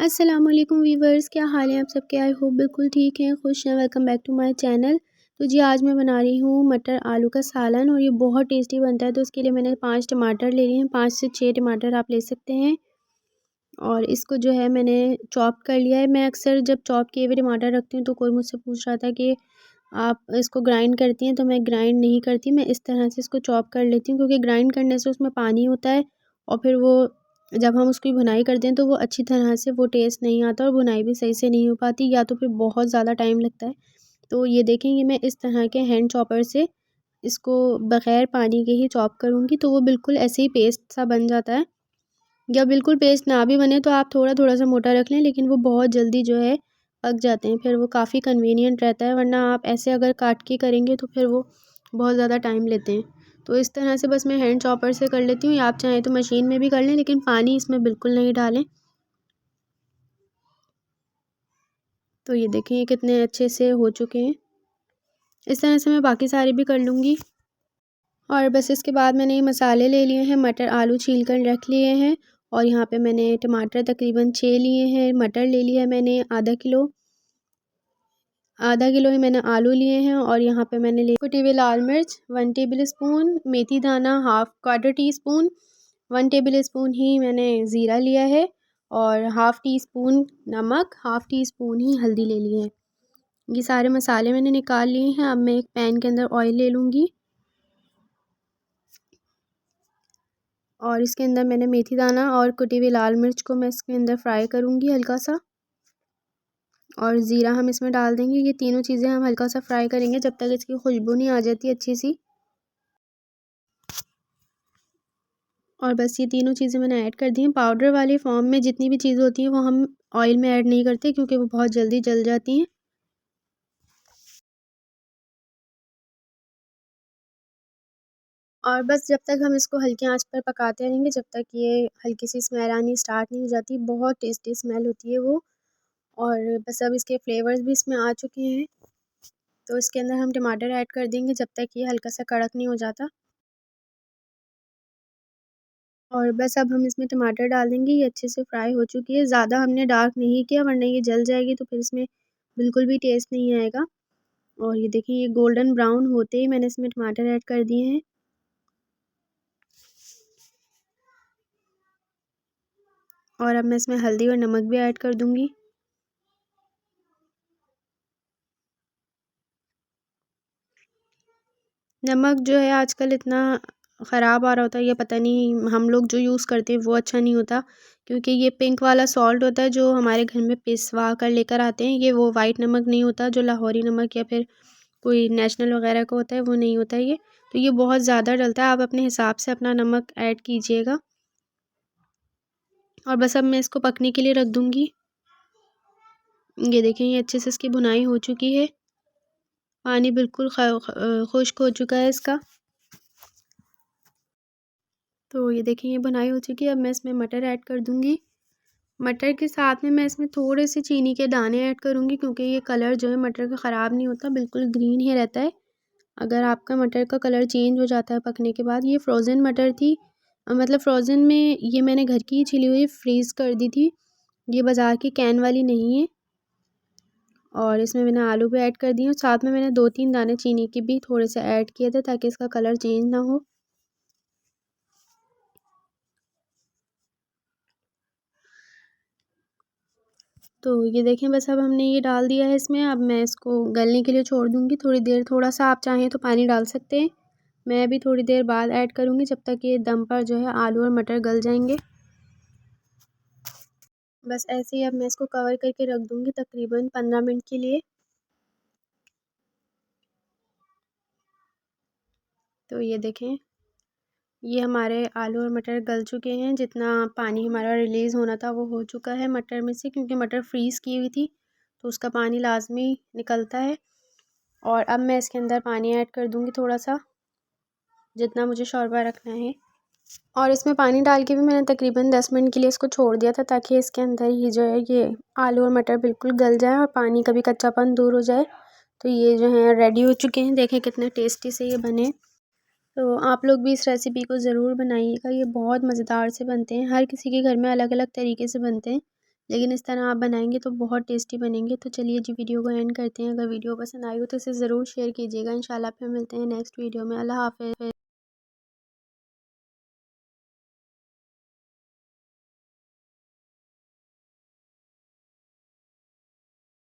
अस्सलाम वालेकुम वीवर्स, क्या हाल है आप सबके। आई होप बिल्कुल ठीक हैं, खुश हैं। Welcome back to my channel. तो जी आज मैं बना रही हूँ मटर आलू का सालन और ये बहुत टेस्टी बनता है। तो उसके लिए मैंने 5 टमाटर ले लिए हैं, 5 से 6 टमाटर आप ले सकते हैं। और इसको जो है मैंने चॉप कर लिया है। मैं अक्सर जब चॉप किए हुए टमाटर रखती हूँ तो कोई मुझसे पूछ रहा था कि आप इसको ग्राइंड करती हैं, तो मैं ग्राइंड नहीं करती। मैं इस तरह से इसको चॉप कर लेती हूँ क्योंकि ग्राइंड करने से उसमें पानी होता है और फिर वो जब हम उसकी भुनाई करते हैं तो वो अच्छी तरह से वो टेस्ट नहीं आता और भुनाई भी सही से नहीं हो पाती, या तो फिर बहुत ज़्यादा टाइम लगता है। तो ये देखें, ये मैं इस तरह के हैंड चॉपर से इसको बग़ैर पानी के ही चॉप करूँगी तो वो बिल्कुल ऐसे ही पेस्ट सा बन जाता है। या बिल्कुल पेस्ट ना भी बने तो आप थोड़ा-थोड़ा सा मोटा रख लें, लेकिन वो बहुत जल्दी जो है पक जाते हैं। फिर वो काफ़ी कन्वीनियंट रहता है, वरना आप ऐसे अगर काट के करेंगे तो फिर वो बहुत ज़्यादा टाइम लेते हैं। तो इस तरह से बस मैं हैंड चॉपर से कर लेती हूँ, या आप चाहें तो मशीन में भी कर लें, लेकिन पानी इसमें बिल्कुल नहीं डालें। तो ये देखें, ये कितने अच्छे से हो चुके हैं। इस तरह से मैं बाकी सारे भी कर लूँगी। और बस इसके बाद मैंने ये मसाले ले लिए हैं, मटर आलू छील कर रख लिए हैं। और यहाँ पे मैंने टमाटर तकरीबन 6 लिए हैं, मटर ले लिया है मैंने आधा किलो ही मैंने आलू लिए हैं। और यहाँ पे मैंने लिए कुटी हुई लाल मिर्च 1 टेबल स्पून, मेथी दाना half quarter teaspoon, 1 tablespoon ही मैंने ज़ीरा लिया है और हाफ़ टी स्पून नमक, हाफ़ टी स्पून ही हल्दी ले ली है। ये सारे मसाले मैंने निकाल लिए हैं। अब मैं एक पैन के अंदर ऑयल ले लूँगी और इसके अंदर मैंने मेथी दाना और कुटी हुई लाल मिर्च को मैं इसके अंदर फ्राई करूँगी हल्का सा, और ज़ीरा हम इसमें डाल देंगे। ये तीनों चीज़ें हम हल्का सा फ्राई करेंगे जब तक इसकी खुशबू नहीं आ जाती अच्छी सी। और बस ये तीनों चीज़ें मैंने ऐड कर दी हैं। पाउडर वाले फॉर्म में जितनी भी चीज़ें होती हैं वो हम ऑयल में ऐड नहीं करते क्योंकि वो बहुत जल्दी जल जाती हैं। और बस जब तक हम इसको हल्की आंच पर पकाते रहेंगे, जब तक ये हल्की सी स्मेल आनी स्टार्ट नहीं हो जाती। बहुत टेस्टी स्मेल होती है वो। और बस अब इसके फ्लेवर्स भी इसमें आ चुके हैं, तो इसके अंदर हम टमाटर ऐड कर देंगे जब तक ये हल्का सा कड़क नहीं हो जाता। और बस अब हम इसमें टमाटर डाल देंगे। ये अच्छे से फ्राई हो चुकी है। ज़्यादा हमने डार्क नहीं किया वरना ये जल जाएगी तो फिर इसमें बिल्कुल भी टेस्ट नहीं आएगा। और ये देखिए, ये गोल्डन ब्राउन होते ही मैंने इसमें टमाटर ऐड कर दिए हैं। और अब मैं इसमें हल्दी और नमक भी ऐड कर दूँगी। नमक जो है आजकल इतना ख़राब आ रहा होता है, ये पता नहीं हम लोग जो यूज़ करते हैं वो अच्छा नहीं होता, क्योंकि ये पिंक वाला सॉल्ट होता है जो हमारे घर में पिसवा कर लेकर आते हैं। ये वो वाइट नमक नहीं होता जो लाहौरी नमक या फिर कोई नेशनल वगैरह का होता है, वो नहीं होता ये। तो ये बहुत ज़्यादा डलता है, आप अपने हिसाब से अपना नमक ऐड कीजिएगा। और बस अब मैं इसको पकने के लिए रख दूँगी। ये देखें, ये अच्छे से इसकी भुनाई हो चुकी है। पानी बिल्कुल खुश्क हो चुका है इसका। तो ये देखें, ये भुनाई हो चुकी है। अब मैं इसमें मटर ऐड कर दूँगी। मटर के साथ में मैं इसमें थोड़े से चीनी के दाने ऐड करूँगी क्योंकि ये कलर जो है मटर का ख़राब नहीं होता, बिल्कुल ग्रीन ही रहता है। अगर आपका मटर का कलर चेंज हो जाता है पकने के बाद। ये फ्रोज़न मटर थी, मतलब फ्रोज़न में ये मैंने घर की ही छिली हुई फ्रीज़ कर दी थी। ये बाज़ार की कैन वाली नहीं है। और इसमें मैंने आलू भी ऐड कर दिए और साथ में मैंने 2-3 दाने चीनी के भी थोड़े से ऐड किए थे ताकि इसका कलर चेंज ना हो। तो ये देखें, बस अब हमने ये डाल दिया है इसमें। अब मैं इसको गलने के लिए छोड़ दूँगी थोड़ी देर। थोड़ा-सा आप चाहें तो पानी डाल सकते हैं। मैं अभी थोड़ी देर बाद ऐड करूँगी जब तक ये दम पर जो है आलू और मटर गल जाएँगे। बस ऐसे ही अब मैं इसको कवर करके रख दूँगी तकरीबन 15 मिनट के लिए। तो ये देखें, ये हमारे आलू और मटर गल चुके हैं। जितना पानी हमारा रिलीज़ होना था वो हो चुका है मटर में से, क्योंकि मटर फ्रीज़ की हुई थी तो उसका पानी लाज़मी निकलता है। और अब मैं इसके अंदर पानी ऐड कर दूँगी थोड़ा-सा, जितना मुझे शोरबा रखना है। और इसमें पानी डाल के भी मैंने तकरीबन 10 मिनट के लिए इसको छोड़ दिया था ताकि इसके अंदर ही जो है ये आलू और मटर बिल्कुल गल जाए और पानी का भी कच्चापन दूर हो जाए। तो ये जो है रेडी हो चुके हैं। देखें कितने टेस्टी से ये बने। तो आप लोग भी इस रेसिपी को ज़रूर बनाइएगा। ये बहुत मज़ेदार से बनते हैं। हर किसी के घर में अलग अलग तरीके से बनते हैं, लेकिन इस तरह आप बनाएंगे तो बहुत टेस्टी बनेंगे। तो चलिए जी वीडियो को एंड करते हैं। अगर वीडियो पसंद आई हो तो इसे ज़रूर शेयर कीजिएगा। इंशाल्लाह फिर मिलते हैं नेक्स्ट वीडियो में। अल्लाह हाफ़िज़।